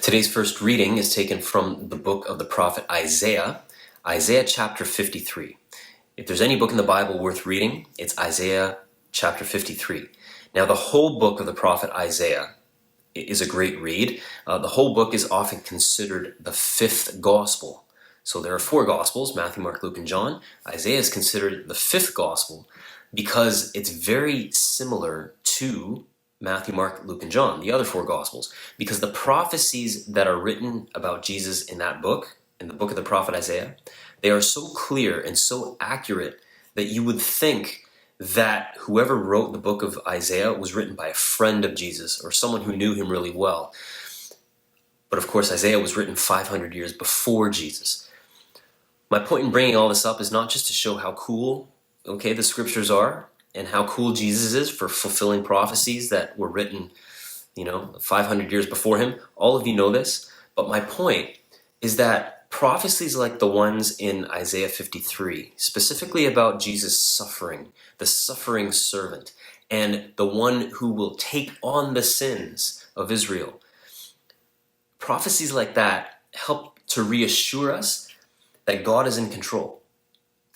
Today's first reading is taken from the book of the prophet Isaiah, Isaiah chapter 53. If there's any book in the Bible worth reading, it's Isaiah chapter 53. Now, the whole book of the prophet Isaiah is a great read. The whole book is often considered the fifth gospel. So there are four gospels, Matthew, Mark, Luke, and John. Isaiah is considered the fifth gospel because it's very similar to Matthew, Mark, Luke, and John, the other four Gospels, because the prophecies that are written about Jesus in that book, in the book of the prophet Isaiah, they are so clear and so accurate that you would think that whoever wrote the book of Isaiah was written by a friend of Jesus or someone who knew him really well. But of course, Isaiah was written 500 years before Jesus. My point in bringing all this up is not just to show how cool, the scriptures are, and how cool Jesus is for fulfilling prophecies that were written, 500 years before him. All of you know this. But my point is that prophecies like the ones in Isaiah 53, specifically about Jesus suffering, the suffering servant, and the one who will take on the sins of Israel, prophecies like that help to reassure us that God is in control.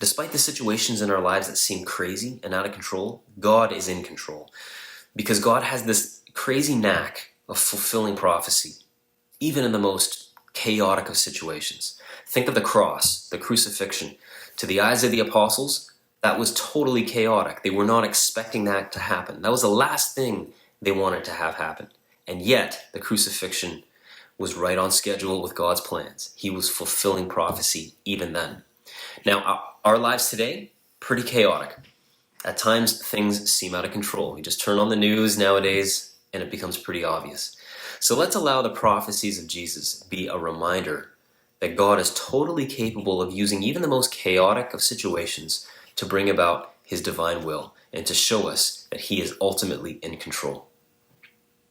Despite the situations in our lives that seem crazy and out of control, God is in control. Because God has this crazy knack of fulfilling prophecy, even in the most chaotic of situations. Think of the cross, the crucifixion. To the eyes of the apostles, that was totally chaotic. They were not expecting that to happen. That was the last thing they wanted to have happen. And yet, the crucifixion was right on schedule with God's plans. He was fulfilling prophecy even then. Now, our lives today, pretty chaotic. At times, things seem out of control. You just turn on the news nowadays, and it becomes pretty obvious. So let's allow the prophecies of Jesus be a reminder that God is totally capable of using even the most chaotic of situations to bring about his divine will and to show us that he is ultimately in control.